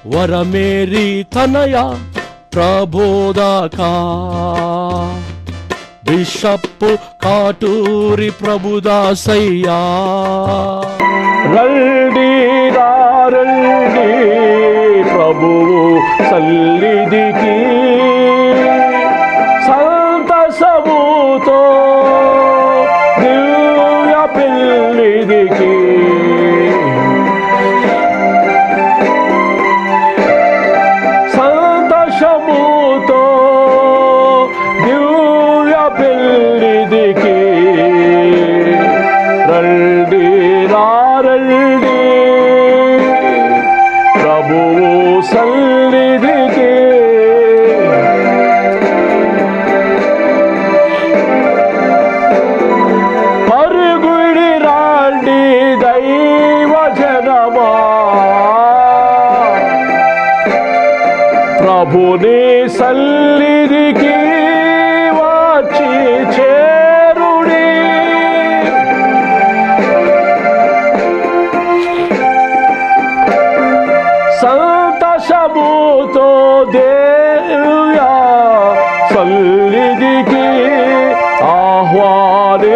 వరమేరి తనయ ప్రబోధకా bishop Katuri ప్రభుదాసయ్యా రండి రండి ప్రభువు సన్నిధికి సంతసముతో దివ్య పెళ్ళిదికి సంతోషముతో దివ్య పెళ్ళిదికి రండి రండి ప్రభువు సన్నిధికి పరుగుడి రండి దైవ జనమా ప్రభుని సన్నిధికి వచ్చి చేరుడి సంతోషముతో దేవ్య సన్నిధికి ఆహ్వానితుము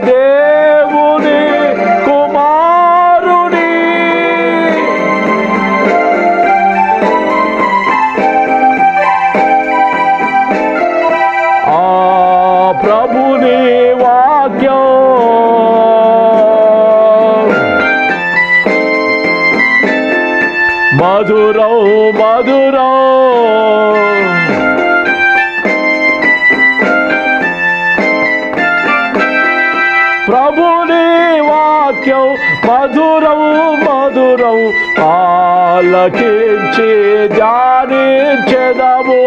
దేవుని కుమారుని ఆ ప్రభుని వాక్యం మధురం మధురం ప్రభుని వాక్యం మధురం మధురం ఆలకించి ధ్యానించెదము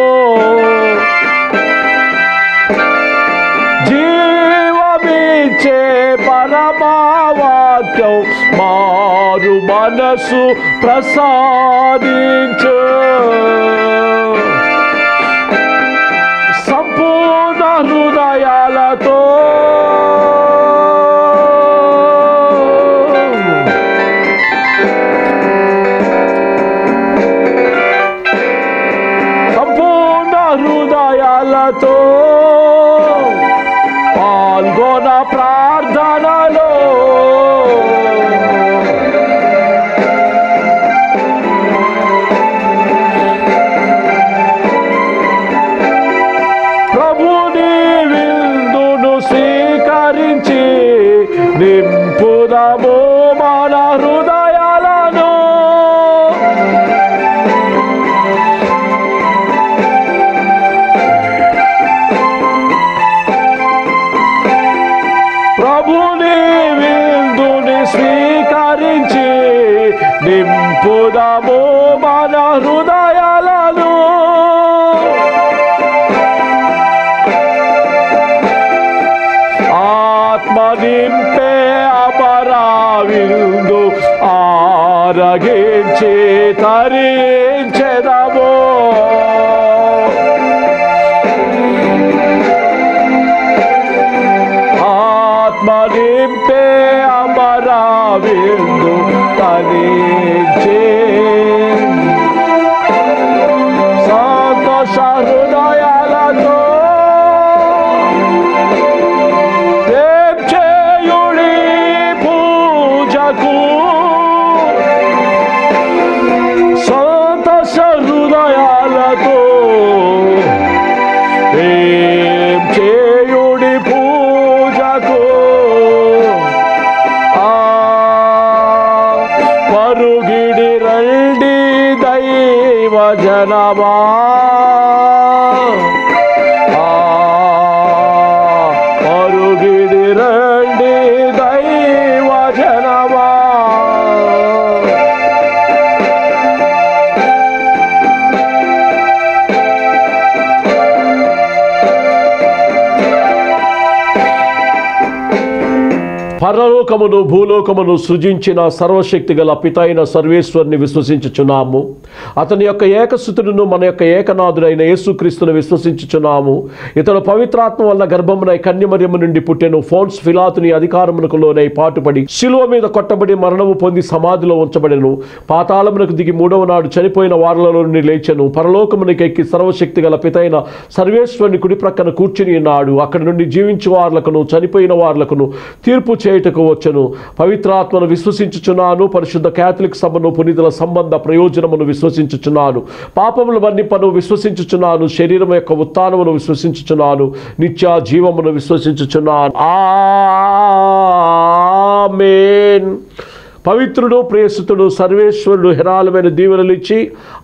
జీవమిచ్చే పరమవాక్యం మారు మనసు ప్రసాదించు సంపూర్ణ హృదయాలతో సంపూర్ణ హృదయాలతో పాల్గొన ప్రార్థనలో ప్రభుని విందును స్వీకరించి నింపుదము మన హృదయాలను ప్రభుని విందుని స్వీకరించి నింపుదము మన హృదయాలను ఆత్మ నింపే అమరా విందు ఆరగించి తరించెదము ఆత్మ నింపే అమరా విందు తరించే సంతోష హృదయాలతో చేయుడి పూజకు సంతోష హృదయాలతో చేయుడి పూజకు పరుగిడి రండి దైవ జనమా పరుగిడి రండి దైవ జనమా పరలోకమును భూలోకమును సృజించిన సర్వశక్తి గల పితైన సర్వేశ్వరుని విశ్వసించుచున్నాము. అతని యొక్క ఏకసుతుడును మన యొక్క ఏకనాథుడైన యేసుక్రీస్తును విశ్వసించుచున్నాము. ఇతడు పవిత్రాత్మ వల్ల గర్భమున కన్యమరియము నుండి పుట్టెను. ఫోన్స్ ఫిలాతుని అధికారమునకు లోనై పాటుపడి శిలువ మీద కొట్టబడి మరణము పొంది సమాధిలో ఉంచబడెను. పాతాళమునకు దిగి మూడవ నాడు చనిపోయిన వారలలో నుండి లేచెను. పరలోకమునకు ఎక్కి సర్వశక్తి గల పితైన సర్వేశ్వరుని కుడి ప్రక్కన కూర్చుని ఉన్నాడు. అక్కడి నుండి జీవించు వార్లకును చనిపోయిన వార్లకును తీర్పు చేయుటకు వచ్చెను. పవిత్రాత్మను విశ్వసించుచున్నాను. పరిశుద్ధ క్యాథలిక్ సభను పునీతుల సంబంధ ప్రయోజనమును విశ్వసించుచున్నాను. పాపములు మన్నింపను విశ్వసించుచున్నాను. శరీరం యొక్క ఉత్థానమును విశ్వసించుచున్నాను. నిత్య జీవమును విశ్వసించుచున్నాను. ఆమేన్. పవిత్రుడు ప్రియసుతుడు సర్వేశ్వరుడు హేరాళమైన దీవెనలు ఇచ్చి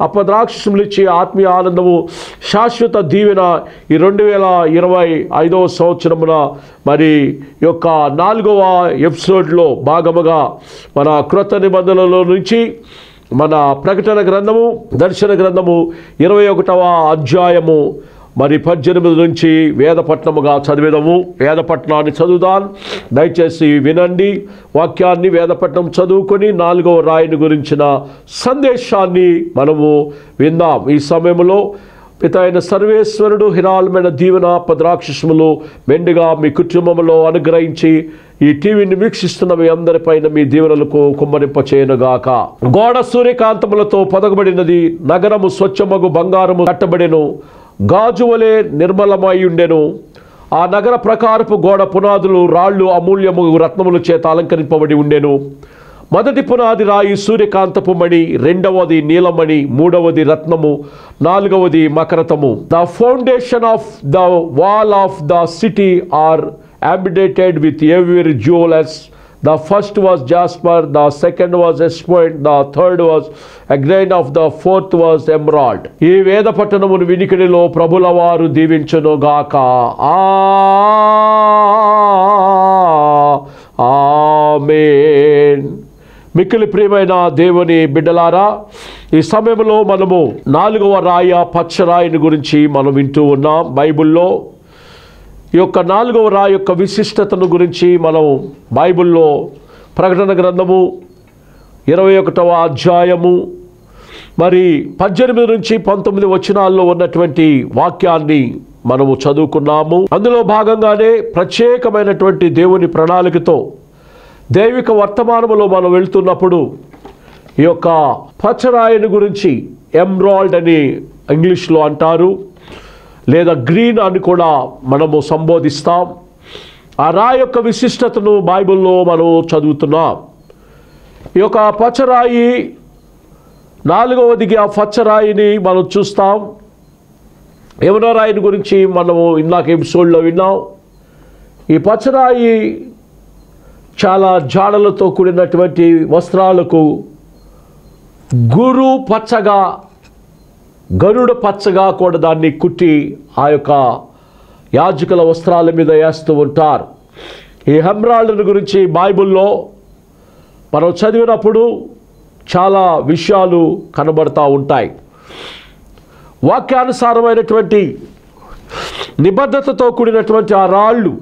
అపద్రాక్షములు ఇచ్చి ఆత్మీయ ఆనందము శాశ్వత దీవెన ఈ 2025వ సంవత్సరమున మరి యొక్క 4వ ఎపిసోడ్లో భాగముగా మన క్రొత్త నిబంధనలో నుంచి మన ప్రకటన గ్రంథము దర్శన గ్రంథము 21వ అధ్యాయము మరి 18 నుంచి వేదపట్నముగా చదివేదము. వేదపట్నాన్ని చదువుదాం. దయచేసి వినండి. వాక్యాన్ని వేదపట్నం చదువుకొని 4వ రాయిని గురించిన సందేశాన్ని మనము విందాం. ఈ సమయంలో పితైన సర్వేశ్వరుడు హిరాళమైన దీవెన పద్రాక్షసములు మెండుగా మీ కుటుంబంలో అనుగ్రహించి ఈ టీవీని వీక్షిస్తున్న మీ అందరిపైన మీ దీవెనలకు కుమ్మరింప చేయనుగాక. గోడ సూర్యకాంతములతో పొదగబడినది. నగరము స్వచ్ఛమగు బంగారము కట్టబడెను. గాజు వలె నిర్మలమై ఉండెను. ఆ నగర ప్రకారపు గోడ పునాదులు రాళ్ళు అమూల్యము రత్నముల చేత అలంకరింపబడి ఉండెను. మొదటి పునాది రాయి సూర్యకాంతపు మణి, రెండవది నీలమణి, మూడవది రత్నము, నాలుగవది మకరతము. The foundation of the wall of the city are ambitated with every jewels. The first was jasper, the second was esmeralda, the third was a grain of the fourth was emerald. ఈ వేద పట్టణమును వినికిడిలో ప్రభుల వారు దీవించును గాక. ఆమేన్. మిక్కిలి ప్రియమైన దేవుని బిడ్డలారా, ఈ సమయంలో మనము 4వ రాయ పచ్చరాయిని గురించి మనం వింటూ ఉన్నాం. బైబిల్లో ఈ యొక్క 4వ రాయి యొక్క విశిష్టతను గురించి మనం బైబిల్లో ప్రకటన గ్రంథము 21వ అధ్యాయము మరి 18 నుంచి 19 వచనాల్లో ఉన్నటువంటి వాక్యాన్ని మనము చదువుకున్నాము. అందులో భాగంగానే ప్రత్యేకమైనటువంటి దేవుని ప్రణాళికతో దైవిక వర్తమానములో మనం వెళ్తున్నప్పుడు ఈ యొక్క పచ్చరాయిని గురించి ఎమరాల్డ్ అని ఇంగ్లీష్లో అంటారు, లేదా గ్రీన్ అని కూడా మనము సంబోధిస్తాం. ఆ రాయి యొక్క విశిష్టతను బైబిల్లో మనం చదువుతున్నాం. ఈ యొక్క పచ్చరాయి 4వదిగా పచ్చరాయిని మనం చూస్తాం. యమునా రాయిని గురించి మనము ఇందాక ఎపిసోడ్లో విన్నాం. ఈ పచ్చరాయి చాలా జాడలతో కూడినటువంటి వస్త్రాలకు గురు పచ్చగా గరుడ పచ్చగా కూడా దాన్ని కుట్టి ఆ యొక్క యాజకుల వస్త్రాల మీద వేస్తూ ఉంటారు. ఈ ఎమరాల్డ్ గురించి బైబిల్లో మనం చదివినప్పుడు చాలా విషయాలు కనబడతా ఉంటాయి. వాక్యానుసారమైనటువంటి నిబద్ధతతో కూడినటువంటి ఆ రాళ్ళు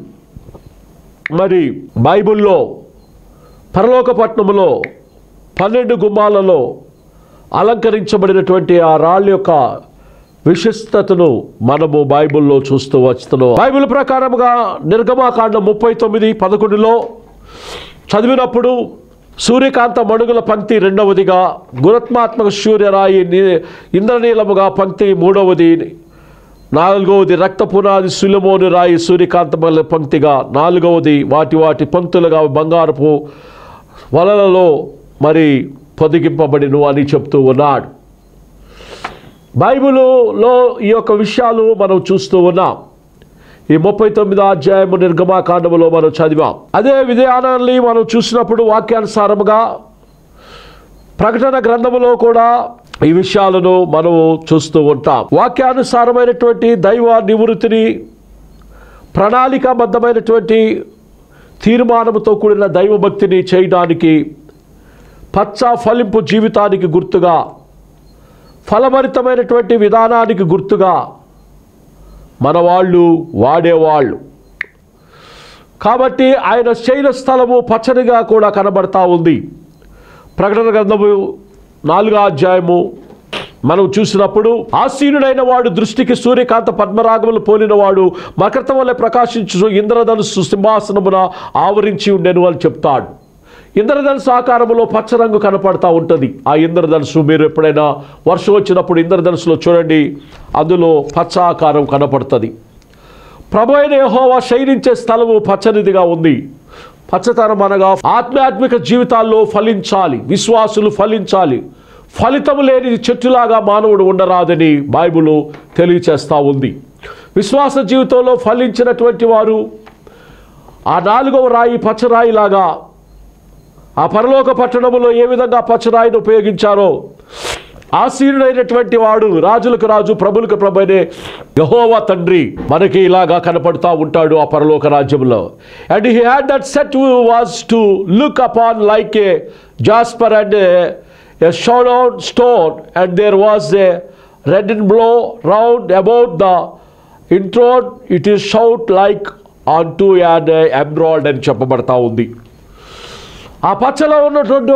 మరి బైబిల్లో పరలోక పట్టణములో 12 గుమ్మాలలో అలంకరించబడినటువంటి ఆ రాళ్ళ యొక్క విశిష్టతను మనము బైబిల్లో చూస్తూ వస్తున్నాం. బైబిల్ ప్రకారముగా నిర్గమాకాండం 39:11లో చదివినప్పుడు సూర్యకాంత మణుగుల పంక్తి 2వదిగా, గురుత్మాత్మక సూర్యరాయి ఇంద్రనీలముగా పంక్తి 3వది, 4వది రక్త పునాది సులమోను రాయి సూర్యకాంత పంక్తిగా, 4వది వాటి పంక్తులుగా బంగారపు వలలలో మరి పొదిగింపబడిను అని చెప్తూ ఉన్నాడు. బైబిల్లో ఈ యొక్క విషయాలు మనం చూస్తూ ఉన్నాం. ఈ 39వ అధ్యాయము నిర్గమాకాండములో మనం చదివాం. అదే విధానాన్ని మనం చూసినప్పుడు వాక్యానుసారముగా ప్రకటన గ్రంథములో కూడా ఈ విషయాలను మనము చూస్తూ ఉంటాం. వాక్యానుసారమైనటువంటి దైవ నివృత్తిని, ప్రణాళికాబద్ధమైనటువంటి తీర్మానముతో కూడిన దైవభక్తిని చేయడానికి, పచ్చ ఫలింపు జీవితానికి గుర్తుగా, ఫలభరితమైనటువంటి విధానానికి గుర్తుగా మన వాళ్ళు వాడేవాళ్ళు. కాబట్టి ఆయన శయన స్థలము పచ్చనిగా కూడా కనబడతా ఉంది. ప్రకటన గ్రంథము 4వ అధ్యాయము మనం చూసినప్పుడు, ఆసీనుడైన వాడు దృష్టికి సూర్యకాంత పద్మరాగములు పోలిన వాడు మకరతం వలె ప్రకాశించు ఇంద్రధనుస్సు సింహాసనమున ఆవరించి ఉండెను అని చెప్తాడు. ఇంద్రధనుసు ఆకారములో పచ్చ రంగు కనపడతా ఉంటుంది. ఆ ఇంద్రధనుసు మీరు ఎప్పుడైనా వర్షం వచ్చినప్పుడు ఇంద్రధనుసులో చూడండి, అందులో పచ్చ ఆకారం కనపడుతుంది. ప్రభు అయిన యెహోవా శయనించే స్థలము పచ్చనిదిగా ఉంది. పచ్చతనం అనగా ఆధ్యాత్మిక జీవితాల్లో ఫలించాలి, విశ్వాసులు ఫలించాలి. ఫలితము లేని చెట్టులాగా మానవుడు ఉండరాదని బైబిల్ తెలియచేస్తూ ఉంది. విశ్వాస జీవితంలో ఫలించినటువంటి వారు ఆ 4వ రాయి పచ్చరాయిలాగా ఆ పరలోక పట్టణములో ఏ విధంగా పచ్చరాయిని ఉపయోగించారో, ఆసీనుడైనటువంటి వాడు రాజులకు రాజు ప్రభులకు ప్రభు అయిన యెహోవా తండ్రి మనకి ఇలాగా కనపడుతూ ఉంటాడు ఆ పరలోక రాజ్యంలో. And he had that set was to look upon like A Jasper and a shadowed stone, and there was a red and blow round about the introd. It is shout like unto an emerald అని చెప్పబడతా ఉంది. ఆ పచ్చలో ఉన్నటువంటి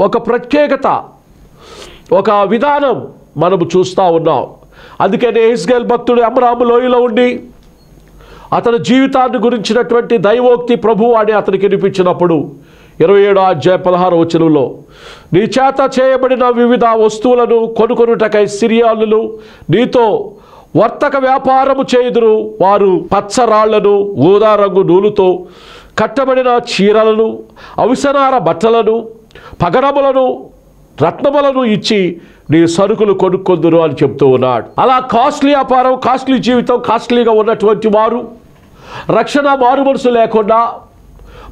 ఒక ప్రత్యేకత ఒక విధానం మనము చూస్తూ ఉన్నాం. అందుకనే యెహెజ్కేలు భక్తుడు అమ్రాము లోయలో ఉండి అతని జీవితాన్ని గురించినటువంటి దైవోక్తి ప్రభువు అని అతనికి వినిపించినప్పుడు 27వ అధ్యాయం 16వ వచనంలో, నీ చేత చేయబడిన వివిధ వస్తువులను కొనుకొనుటకై సిరియానులు నీతో వర్తక వ్యాపారము చేయుదురు. వారు పచ్చరాళ్లను ఊదా రంగు నూలుతో కట్టబడిన చీరలను అవిసనార బట్టలను పగడములను రత్నములను ఇచ్చి నీ సరుకులు కొనుక్కొందురు అని చెప్తూ ఉన్నాడు. అలా కాస్ట్లీ వ్యాపారం, కాస్ట్లీ జీవితం, కాస్ట్లీగా ఉన్నటువంటి వారు రక్షణ మారు మనసు లేకుండా,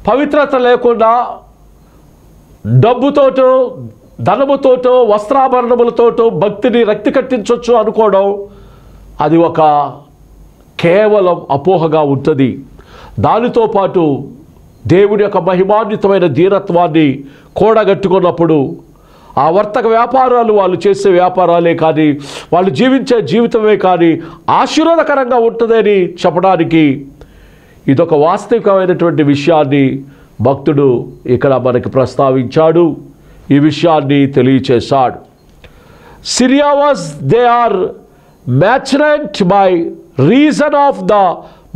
పవిత్రత లేకుండా, డబ్బుతోటో ధనముతోటో వస్త్రాభరణములతోటో భక్తిని రక్తి కట్టించవచ్చు అనుకోవడం అది ఒక కేవలం అపోహగా ఉంటుంది. దానితో పాటు దేవుని యొక్క మహిమాన్వితమైన దీనత్వాన్ని కూడగట్టుకున్నప్పుడు ఆ వర్తక వ్యాపారాలు వాళ్ళు చేసే వ్యాపారాలే కానీ, వాళ్ళు జీవించే జీవితమే కానీ ఆశీర్వాదకరంగా ఉంటుందని చెప్పడానికి ఇదొక వాస్తవికమైనటువంటి విషయాన్ని భక్తుడు ఇక్కడ మనకి ప్రస్తావించాడు. ఈ విషయాన్ని తెలియచేశాడు. Syria was thy are merchant by reason of the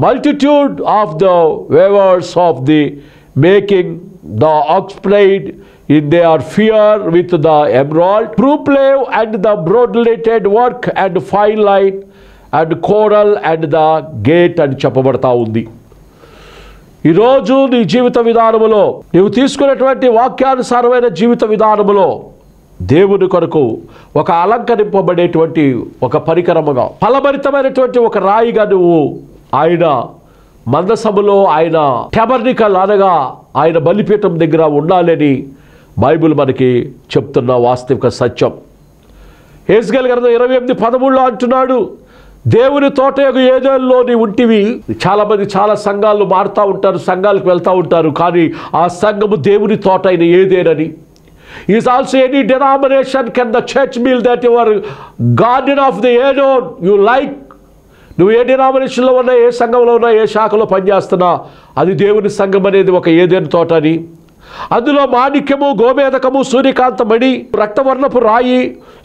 multitude of the wares of the making the occupied in their fear with the emerald, purple and the broadlated work and fine line and coral and the gate అని చెప్పబడతా ఉంది. ఈరోజు నీ జీవిత విధానములో నీవు తీసుకున్నటువంటి వాక్యానుసారమైన జీవిత విధానములో దేవుని కొరకు ఒక అలంకరింపబడేటువంటి ఒక పరికరముగా, ఫలభరితమైనటువంటి ఒక రాయిగా నువ్వు ఆయన మందసములో, ఆయన టెబర్నికల్ అనగా ఆయన బలిపీఠం దగ్గర ఉండాలని బైబిల్ మనకి చెప్తున్న వాస్తవిక సత్యం. యెహెజ్కేలు గ్రంథం 28:13 అంటున్నాడు, దేవుని తోట ఏదెన్లో నీ ఉంటివి. చాలామంది చాలా సంఘాలు మారుతూ ఉంటారు, సంఘాలకు వెళ్తూ ఉంటారు, కానీ ఆ సంఘము దేవుని తోట అయిన ఏదేనని. Is also any denomination can the church meal that your garden of the Eden you like. నువ్వు ఏ డినామినేషన్లో ఉన్నా, ఏ సంఘంలో ఉన్నా, ఏ శాఖలో పనిచేస్తున్నా, అది దేవుని సంఘం అనేది ఒక ఏదేని తోట అని. అందులో మాణిక్యము, గోమేదకము, సూర్యకాంతమణి, రక్తవర్ణపు రాయి,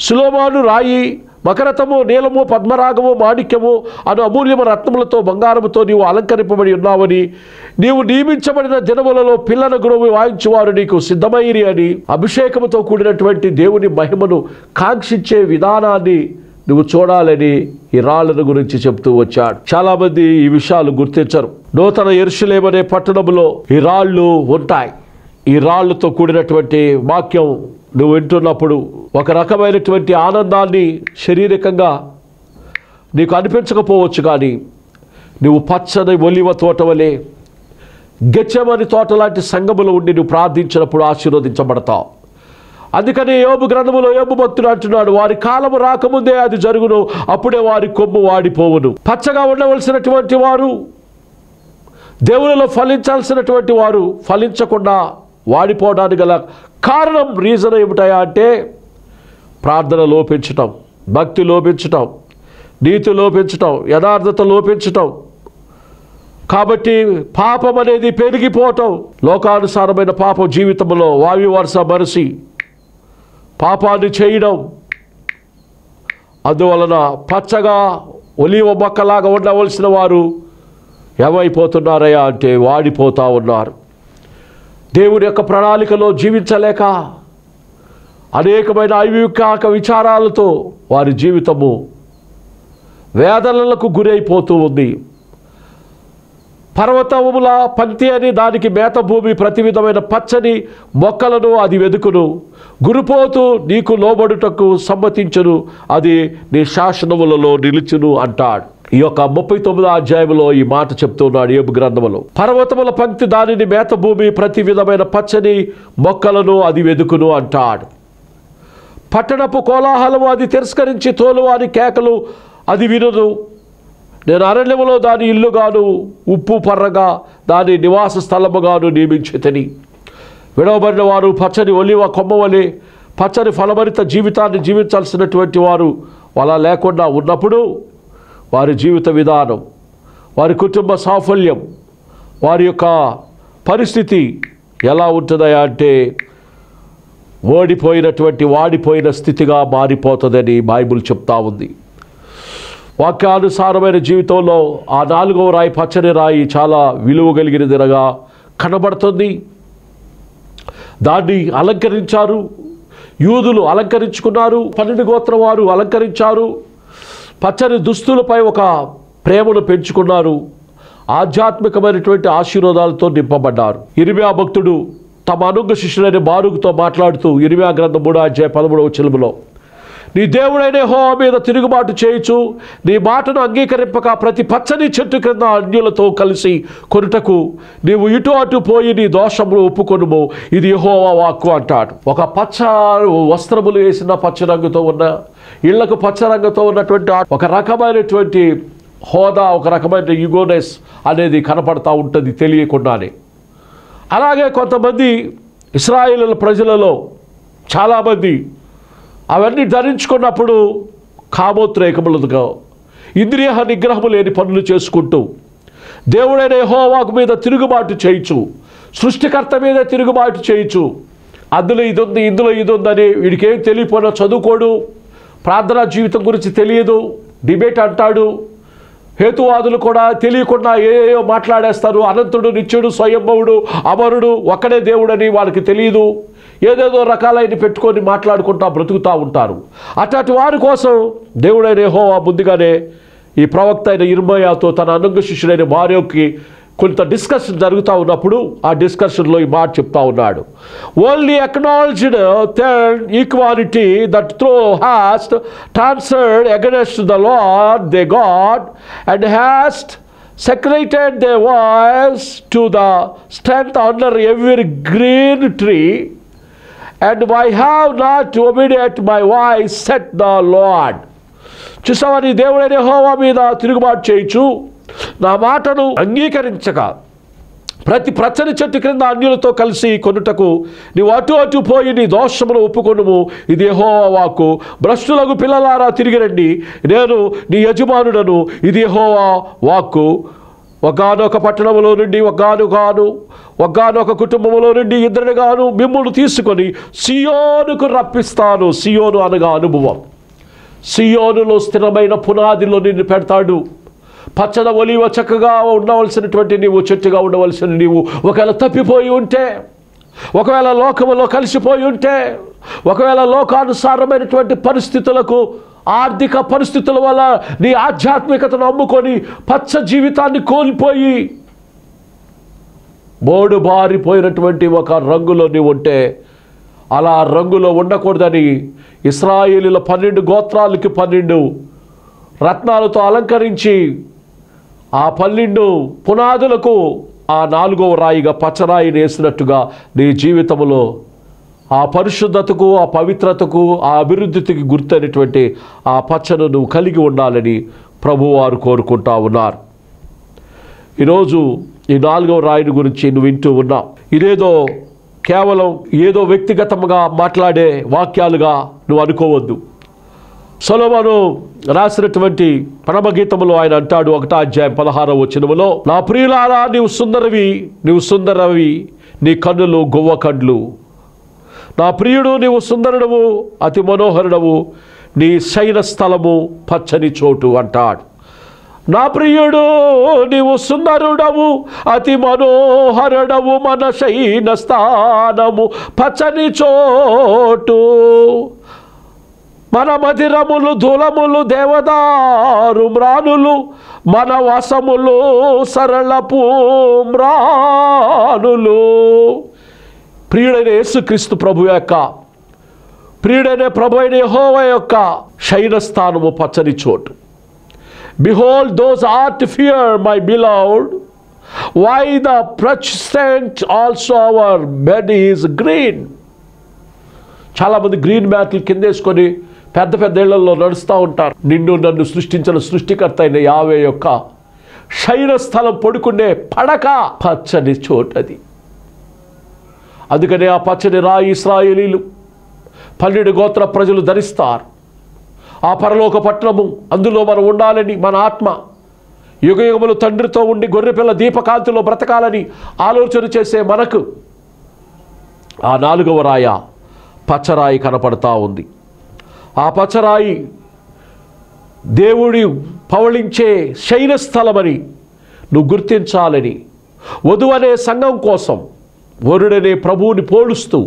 సులోమాను రాయి, మకరతము, నీలము, పద్మరాగము, మాణిక్యము అను అమూల్యము రత్నములతో బంగారముతో నీవు అలంకరింపబడి ఉన్నావని, నీవు నియమించబడిన దినములలో పిల్లల గురువు వాయించువారు నీకు సిద్ధమైరి అని, అభిషేకముతో కూడినటువంటి దేవుని మహిమను కాంక్షించే విధానాన్ని నువ్వు చూడాలని ఈ రాళ్లను గురించి చెప్తూ వచ్చాడు. చాలామంది ఈ విషయాలు గుర్తించరు. నూతన యెరూషలేము అనే పట్టణంలో ఈ రాళ్ళు ఉంటాయి. ఈ రాళ్లతో కూడినటువంటి వాక్యం నువ్వు వింటున్నప్పుడు ఒక రకమైనటువంటి ఆనందాన్ని శారీరకంగా నీకు అనిపించకపోవచ్చు, కానీ నువ్వు పచ్చని ఒలివ తోట వలె గెత్సేమని తోట లాంటి సంఘములో ఉండి నువ్వు ప్రార్థించినప్పుడు ఆశీర్వదించబడతావు. అందుకని యోబు గ్రంథములో యోబు భక్తుడు అంటున్నాడు, వారి కాలము రాకముందే అది జరుగును, అప్పుడే వారి కొమ్ము వాడిపోవును. పచ్చగా ఉండవలసినటువంటి వారు, దేవునిలో ఫలించాల్సినటువంటి వారు ఫలించకుండా వాడిపోవడానికి గల కారణం, రీజన్ ఏమిటాయా అంటే ప్రార్థన లోపించటం, భక్తి లోపించటం, నీతి లోపించటం, యథార్థత లోపించటం, కాబట్టి పాపం అనేది పెరిగిపోవటం, లోకానుసారమైన పాపం జీవితంలో వావి వరుస మరసి పాపాన్ని చేయడం, అందువలన పచ్చగా ఒలీవ మొక్కలాగా ఉండవలసిన వారు ఏమైపోతున్నారయ్యా అంటే వాడిపోతూ ఉన్నారు. దేవుని యొక్క ప్రణాళికలో జీవించలేక అనేకమైన అవివేక విచారాలతో వారి జీవితము వేదనలకు గురైపోతూ ఉంది. పర్వతముల పంక్తి అని దానికి మేత భూమి ప్రతి విధమైన పచ్చని మొక్కలను అది వెదుకును, గురిపోతూ నీకు లోబడుటకు సమ్మతించును, అది నీ శాసనములలో నిలుచును అంటాడు. ఈ యొక్క 39వ అధ్యాయంలో ఈ మాట చెప్తున్నాడు యోబు గ్రంథములో. పర్వతముల పంక్తి దానిని మేత భూమి ప్రతి విధమైన పచ్చని మొక్కలను అది వెదుకును అంటాడు. పట్టణపు కోలాహలము అది తిరస్కరించి తోలువాని కేకలు అది వినును. నేను అరణ్యములో దాని ఇల్లుగాను ఉప్పు పర్రగా దాని నివాస స్థలముగాను నియమించితిని. విడవబడిన వారు పచ్చని ఒలివ కొమ్మ వలె పచ్చని ఫలభరిత జీవితాన్ని జీవించాల్సినటువంటి వారు అలా లేకుండా ఉన్నప్పుడు వారి జీవిత విధానం, వారి కుటుంబ సాఫల్యం, వారి యొక్క పరిస్థితి ఎలా ఉంటుందయా అంటే ఓడిపోయినటువంటి వాడిపోయిన స్థితిగా మారిపోతుందని బైబిల్ చెప్తా ఉంది. వాక్యానుసారమైన జీవితంలో ఆ 4వ రాయి పచ్చని రాయి చాలా విలువ కలిగినదిగా కనబడుతుంది. దాన్ని అలంకరించారు, యూదులు అలంకరించుకున్నారు, 12 గోత్రం వారు అలంకరించారు, పచ్చని దుస్తులపై ఒక ప్రేమను పెంచుకున్నారు, ఆధ్యాత్మికమైనటువంటి ఆశీర్వాదాలతో నింపబడ్డారు. ఇర్మియా భక్తుడు తమ అనుంగ శిష్యులైన బారూకుతో మాట్లాడుతూ ఇర్మియా గ్రంథం 3వ అధ్యాయం 13వ వచనములో, నీ దేవుడైన యెహోవా మీద తిరుగుబాటు చేయుచు నీ మాటను అంగీకరింపక ప్రతి పచ్చని చెట్టు క్రింద అన్యులతో కలిసి కొనుటకు నీవు ఇటు అటు పోయి నీ దోషములు ఒప్పుకొనుము, ఇది యెహోవా వాక్కు అంటాడు. ఒక పచ్చ వస్త్రములు వేసిన పచ్చ రంగుతో ఉన్న ఇళ్లకు పచ్చ రంగుతో ఉన్నటువంటి ఒక రకమైనటువంటి హోదా, ఒక రకమైన యుగోనెస్ అనేది కనపడతా ఉంటుంది తెలియకుండానే. అలాగే కొంతమంది ఇశ్రాయేలు ప్రజలలో చాలామంది అవన్నీ ధరించుకున్నప్పుడు కామోద్రేకములుగా ఇంద్రియ నిగ్రహము లేని పనులు చేసుకుంటూ దేవుడైన యెహోవాకు మీద తిరుగుబాటు చేయించు, సృష్టికర్త మీద తిరుగుబాటు చేయించు, అందులో ఇది ఉంది ఇందులో ఇది ఉందని వీడికి ఏం తెలియపోయినా చదువుకోడు, ప్రార్థనా జీవితం గురించి తెలియదు, డిబేట్ అంటాడు. హేతువాదులు కూడా తెలియకుండా ఏయో మాట్లాడేస్తారు. అనంతుడు, నిత్యుడు, స్వయంభవుడు, అమరుడు, ఒక్కడే దేవుడని వాళ్ళకి తెలియదు. ఏదేదో రకాలైన పెట్టుకొని మాట్లాడుకుంటా బ్రతుకుతూ ఉంటారు. అట్లాంటి వారి కోసం దేవుడైన యెహోవా ముందుగానే ఈ ప్రవక్త అయిన ఇర్మయాతో తన అనుంగ శిష్యుడైన బారూకుకి కొంత డిస్కషన్ జరుగుతూ ఉన్నప్పుడు ఆ డిస్కషన్లో ఈ మాట చెప్తా ఉన్నాడు. Only acknowledged that equality that thou hast transferred against the lord thy god and hast secreted their voice to the strength under every green tree, and I have not obedient my voice, said the Lord. చూసావా, నీ దేవుడైన యెహోవా మీద తిరుగుబాటు చేయించు, నా మాటను అంగీకరించక ప్రతి పచ్చని చెట్టు క్రింద అన్యులతో కలిసి కొనుటకు నీవు అటు అటు పోయి నీ దోషమును ఒప్పుకొనుము, ఇది యెహోవా వాక్కు. భ్రష్టులకు పిల్లలారా తిరిగిరండి, నేను నీ యజమానుడను, ఇది యెహోవా వాక్కు. ఒకానొక పట్టణములో నుండి ఒకానొక కుటుంబంలో నుండి 2 గాను మిమ్మును తీసుకొని సియోనుకు రప్పిస్తాను. సియోను అనగా అనుభవం. సియోనులో స్థిరమైన పునాదిలో నిన్ను పెడతాడు. పచ్చన ఒలివ చక్కగా ఉండవలసినటువంటి నీవు, చెట్టుగా ఉండవలసిన నీవు ఒకవేళ తప్పిపోయి ఉంటే, ఒకవేళ లోకములో కలిసిపోయి ఉంటే, ఒకవేళ లోకానుసారమైనటువంటి పరిస్థితులకు, ఆర్థిక పరిస్థితుల వల్ల నీ ఆధ్యాత్మికతను అమ్ముకొని పచ్చ జీవితాన్ని కోల్పోయి మోడు బారిపోయినటువంటి ఒక రంగులో నీవు ఉంటే, అలా రంగులో ఉండకూడదని ఇశ్రాయేలీల 12 గోత్రాలకి 12 రత్నాలతో అలంకరించి ఆ 12 పునాదులకు ఆ 4వ రాయిగా పచ్చరాయిని వేసినట్టుగా నీ జీవితంలో ఆ పరిశుద్ధతకు, ఆ పవిత్రతకు, ఆ అభివృద్ధికి గుర్తైనటువంటి ఆ పచ్చను నువ్వు కలిగి ఉండాలని ప్రభువారు కోరుకుంటా ఉన్నారు. ఈరోజు ఈ 4వ రాయిని గురించి నువ్వు వింటూ ఉన్నావు. ఇదేదో కేవలం ఏదో వ్యక్తిగతంగా మాట్లాడే వాక్యాలుగా నువ్వు అనుకోవద్దు. సొలొమోను రాసినటువంటి పరమగీతములో ఆయన అంటాడు 1వ అధ్యాయం 16వ వచనములో, నా ప్రియులారా నీవు సుందరవి నీ కన్నులు గువ్వ కండ్లు. నా ప్రియుడు నీవు సుందరుడవు, అతి మనోహరుడవు, నీ శయన స్థలము పచ్చని చోటు అంటాడు. నా ప్రియుడు నీవు సుందరుడవు, అతి మనోహరుడవు, మన శయన స్థానము పచ్చని చోటు. మన మధిరములు ధూలములు దేవదారు మ్రానులు, మన వసములు సరళపు మ్రానులు. ప్రియుడైన యేసుక్రీస్తు ప్రభు యొక్క ప్రియుడైన ప్రభు అయిన యెహోవా యొక్క శయన స్థానము పచ్చని చోటు. Behold, those art fear, my beloved. Why the present also our bed is green. చాలామంది గ్రీన్ మ్యాట్లు కిందేసుకొని పెద్ద పెద్ద ఇళ్లలో నడుస్తూ ఉంటారు. నిన్ను నన్ను సృష్టించిన సృష్టికర్త అయిన యావే యొక్క శయన స్థలం పడుకునే పడక పచ్చని చోటది. అందుకనే ఆ పచ్చని రాయి ఇశ్రాయేలీలు 12 గోత్ర ప్రజలు ధరిస్తారు. ఆ పరలోక పట్టణము, అందులో మనం ఉండాలని మన ఆత్మ యుగయుగములు తండ్రితో ఉండి గొర్రెపిల్ల దీపకాంతిలో బ్రతకాలని ఆలోచన చేసే మనకు ఆ 4వ రాయ పచ్చరాయి కనపడతా ఉంది. ఆ పచ్చరాయి దేవుడి పవళించే శయన స్థలమని నువ్వు గుర్తించాలని వధువనే సంఘం కోసం వరుడనే ప్రభువుని పోలుస్తూ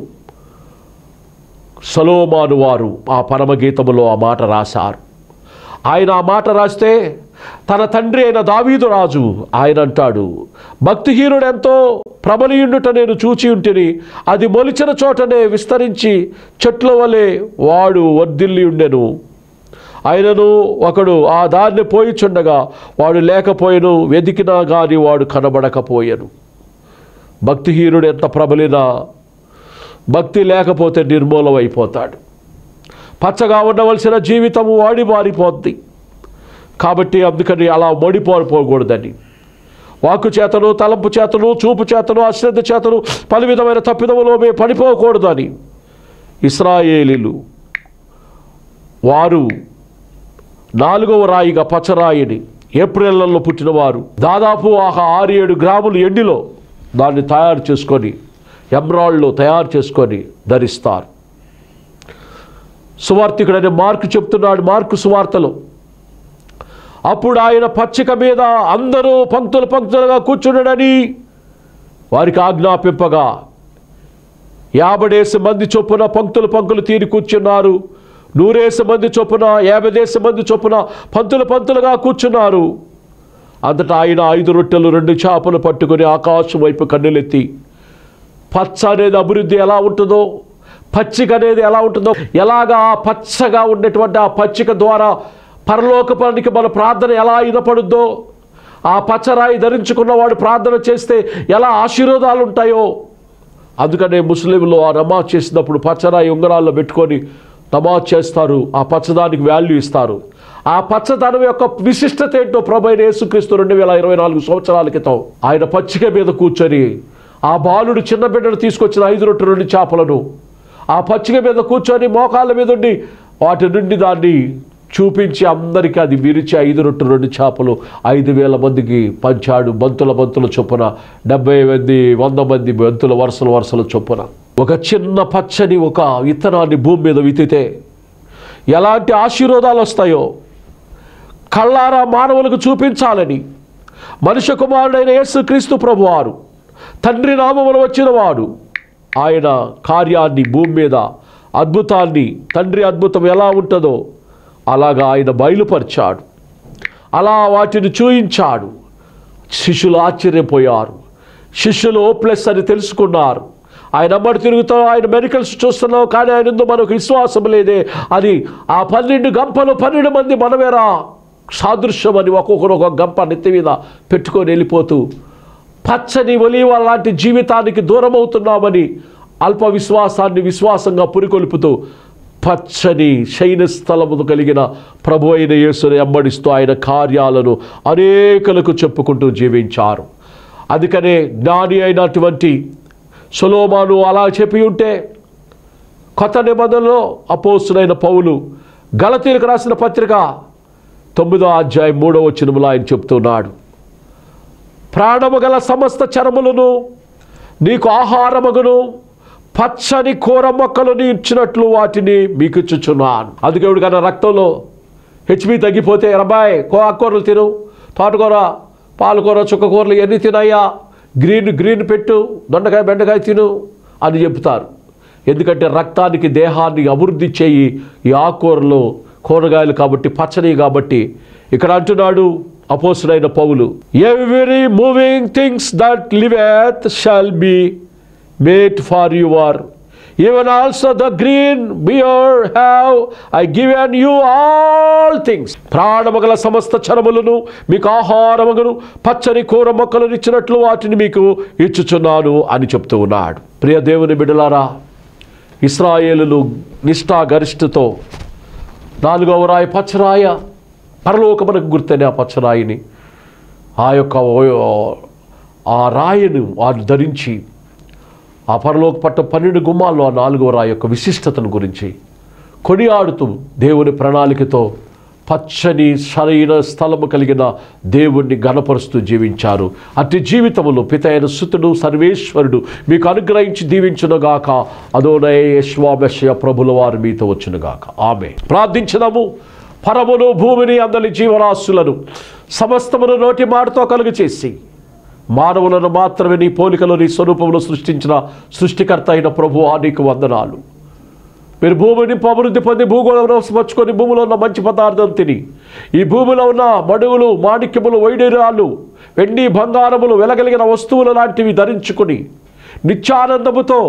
సొలొమోను వారు ఆ పరమగీతములో ఆ మాట రాశారు. ఆయన ఆ మాట రాస్తే తన తండ్రి అయిన దావీదు రాజు ఆయన అంటాడు, భక్తిహీనుడెంతో ప్రబలియుండుట నేను చూచి ఉంటిని, అది మొలిచిన చోటనే విస్తరించి చెట్ల వలె వాడు వర్ధిల్లి ఉండెను. ఆయనను ఒకడు ఆ దారిని పోయిచుండగా వాడు లేకపోయెను, వెదికినా గాని వాడు కనబడకపోయెను. భక్తిహీనుడు ఎంత ప్రబలినా భక్తి లేకపోతే నిర్మూలమైపోతాడు. పచ్చగా ఉండవలసిన జీవితము వాడి మారిపోద్ది. కాబట్టి అందుకని అలా మడిపోకూడదని వాక్కు చేతను, తలంపు చేతను, చూపు చేతను, అశ్రద్ధ చేతను పలు విధమైన తప్పిదములో మేము పడిపోకూడదు అని ఇశ్రాయేలీలు వారు 4వ రాయిగా పచ్చరాయిని ఏప్రిల్లో పుట్టినవారు దాదాపు 6-7 గ్రాములు ఎండిలో దాన్ని తయారు చేసుకొని ఎమ్రాల్డ్లో తయారు చేసుకొని ధరిస్తారు. సువార్తికుడైన మార్కు చెప్తున్నాడు మార్కు సువార్తలో, అప్పుడు ఆయన పచ్చిక మీద అందరూ పంక్తులు పంక్తులుగా కూర్చున్నాడని వారికి ఆజ్ఞాపింపగా 50 మంది చొప్పున పంక్తులు తీరి కూర్చున్నారు. 100 మంది చొప్పున 50 మంది చొప్పున పంక్తులుగా కూర్చున్నారు. అంతటా ఆయన 5 రొట్టెలు 2 చేపలు పట్టుకొని ఆకాశం వైపు కన్నులెత్తి, పచ్చ అనేది అభివృద్ధి ఎలా ఉంటుందో, పచ్చిక అనేది ఎలా ఉంటుందో, ఎలాగా పచ్చగా ఉన్నటువంటి ఆ పచ్చిక ద్వారా పరలోకపానికి మన ప్రార్థన ఎలా వినపడుద్దో, ఆ పచ్చరాయి ధరించుకున్నవాడు ప్రార్థన చేస్తే ఎలా ఆశీర్వాదాలు ఉంటాయో, అందుకనే ముస్లింలు ఆ నమాజ్ చేసినప్పుడు పచ్చరాయి ఉంగరాల్లో పెట్టుకొని నమాజ్ చేస్తారు. ఆ పచ్చదానికి వాల్యూ ఇస్తారు. ఆ పచ్చదనం యొక్క విశిష్టత ఏంటో ప్రభు అయిన యేసుక్రీస్తు 2024 సంవత్సరాల క్రితం ఆయన పచ్చిక మీద కూర్చొని ఆ బాలుడు చిన్న బిడ్డను తీసుకొచ్చిన 5 రొట్టెలు 2 చేపలను ఆ పచ్చిక మీద కూర్చొని మోకాళ్ళ మీద ఉండి వాటి నుండి దాన్ని చూపించి అందరికీ అది విరిచి 5 రొట్టెలు 2 చేపలు 5,000 మందికి పంచాడు. బంతుల చొప్పున 70 మంది 100 మంది బంతుల వరుసల చొప్పున. ఒక చిన్న పచ్చని ఒక విత్తనాన్ని భూమి మీద విత్తితే ఎలాంటి ఆశీర్వాదాలు వస్తాయో కళ్ళారా మానవులకు చూపించాలని మనుష్య కుమారుడైన యేసుక్రీస్తు ప్రభువారు తండ్రి నామమున వచ్చిన వాడు ఆయన కార్యాన్ని భూమి మీద అద్భుతాన్ని, తండ్రి అద్భుతం ఎలా ఉంటుందో అలాగా ఆయన బయలుపరిచాడు. అలా వాటిని చూయించాడు. శిష్యులు ఆశ్చర్యపోయారు. శిష్యులు ఓప్లెస్ అని తెలుసుకున్నారు. ఆయన అమ్మడి తిరుగుతూ ఆయన మెడికల్స్ చూస్తున్నావు కానీ ఆయన ముందు మనకు విశ్వాసం లేదే అని ఆ 12 గంపలు 12 మంది మనమేరా సాదృశ్యం అని ఒక్కొక్కరు ఒక గంప నెత్తి మీద పెట్టుకొని వెళ్ళిపోతూ పచ్చని ఒలీవ లాంటి జీవితానికి దూరం అవుతున్నామని అల్ప విశ్వాసాన్ని విశ్వాసంగా పురికొల్పుతూ పచ్చని శయన స్థలము కలిగిన ప్రభు అయిన యేసుని వెంబడిస్తూ ఆయన కార్యాలను అనేకులకు చెప్పుకుంటూ జీవించారు. అందుకనే జ్ఞాని అయినటువంటి సొలొమోను అలా చెప్పి ఉంటే కొత్త నిబంధనలో అపోస్తులైన పౌలు గలతీయులకు రాసిన పత్రిక 9వ అధ్యాయం 3వ వచనములో ఆయన చెప్తున్నాడు, ప్రాణము గల సమస్త చరములను నీకు ఆహారమగును, పచ్చని కూర మొక్కలను ఇచ్చినట్లు వాటిని మీకు ఇచ్చుచున్నాను. అందుకే ఎవరికైనా రక్తంలో హెచ్బి తగ్గిపోతే, రబ్బాయ్ ఆకుకూరలు తిను, తోటకూర, పాలకూర, చుక్కకూరలు ఎన్ని తినయ్యా, గ్రీన్ పెట్టు, దొండకాయ బెండకాయ తిను అని చెప్తారు. ఎందుకంటే రక్తానికి దేహాన్ని అభివృద్ధి చేయి ఈ ఆకుకూరలు, కూరగాయలు కాబట్టి, పచ్చని కాబట్టి. ఇక్కడ అంటున్నాడు అపోస్తలుడైన పౌలు, every moving things that liveth shall be made for your, even also the green బియర్ have I given you all things. ప్రాణమగల సమస్త చరములను మీకు ఆహారమగును, పచ్చని కూర మొక్కలను ఇచ్చినట్లు వాటిని మీకు ఇచ్చుచున్నాను అని చెప్తూ ఉన్నాడు. ప్రియ దేవుని బిడ్డలారా, ఇశ్రాయేలులు నిష్ఠాగరిష్ఠతో 4వ రాయి పచ్చరాయ, పరలోకమునకు గుర్తనే ఆ పచ్చరాయిని, ఆ రాయిని వారు ధరించి ఆ పరలోక పట్ట 12 గుమ్మాల్లో ఆ 4వ రాయి యొక్క విశిష్టతను గురించి కొనియాడుతూ దేవుని ప్రణాళికతో పచ్చని సరైన స్థలము కలిగిన దేవుణ్ణి గణపరుస్తూ జీవించారు. అట్టి జీవితములో పితైన సుతుడు సర్వేశ్వరుడు మీకు అనుగ్రహించి దీవించునుగాక. అదోనై యెహోవా మెస్సియా ప్రభుల వారు మీతో వచ్చునుగాక. ఆమేన్. ప్రార్థించుదాము. పరమును భూమిని అందలి జీవరాశులను సమస్తమును నోటి మాటతో కలుగు చేసి మానవులను మాత్రమే నీ పోలికలో నీ స్వరూపంలో సృష్టించిన సృష్టికర్త అయిన ప్రభువా నీకు వందనాలు. మీరు భూమిని అభివృద్ధి పొంది భూగోళంలో వచ్చుకొని భూమిలో ఉన్న మంచి పదార్థం తిని ఈ భూమిలో ఉన్న మడుగులు, మాణిక్యములు, వైడూర్యాలు, వెండి బంగారములు, వెలగలిగిన వస్తువులు లాంటివి ధరించుకొని నిత్యానందముతో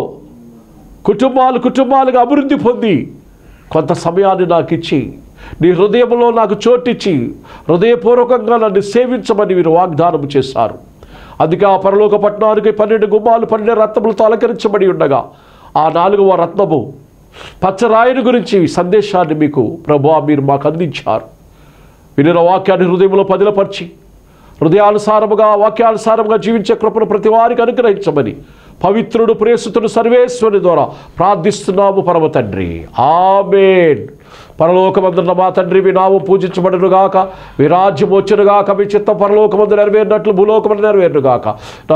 కుటుంబాలుగా అభివృద్ధి పొంది కొంత సమయాన్ని నాకు ఇచ్చి నీ హృదయంలో నాకు చోటిచ్చి హృదయపూర్వకంగా నన్ను సేవించమని మీరు వాగ్దానం చేశారు. అందుకే ఆ పరలోక పట్టణానికి 12 గుమ్మాలు 12 రత్నములతో అలంకరించబడి ఉండగా ఆ 4వ రత్నము పచ్చరాయిని గురించి సందేశాన్ని మీకు ప్రభువా మీరు మాకు అందించారు. వినిన వాక్యాన్ని హృదయంలో పదిలపరిచి హృదయానుసారముగా వాక్యానుసారముగా జీవించే కృపను ప్రతి వారికి అనుగ్రహించమని పవిత్రుడు ప్రేసుతుడు సర్వేశ్వరుని ద్వారా ప్రార్థిస్తున్నాము పరమ తండ్రి. ఆమేన్. పరలోకమందున్న మా తండ్రి, మీ నామం పూజించబడునుగాక, మీ రాజ్యం వచ్చునుగాక, మీ చిత్తం పరలోకమందు నెరవేరినట్లు భూలోకమందు నెరవేరునుగాక.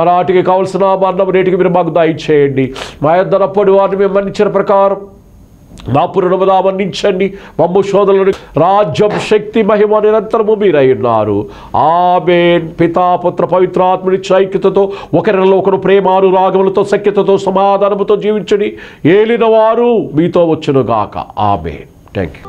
నాటికి కావలసిన అన్నం నేటికి మీరు మాకు దయచేయండి. మా యొద్దనప్పుడు వారిని మేము మన్నించిన ప్రకారం మా పురుణముదా మన్నించండి. మమ్ము శోధనలు రాజ్యం, శక్తి, మహిమ నిరంతరము మీరై ఉన్నారు. ఆమేన్. పితా పుత్ర పవిత్రాత్మని ఐక్యతతో ఒకరిలో ఒకరు ప్రేమానురాగములతో సఖ్యతతో సమాధానముతో జీవించండి. ఏలిన వారు మీతో వచ్చునుగాక. ఆమేన్. Thank you.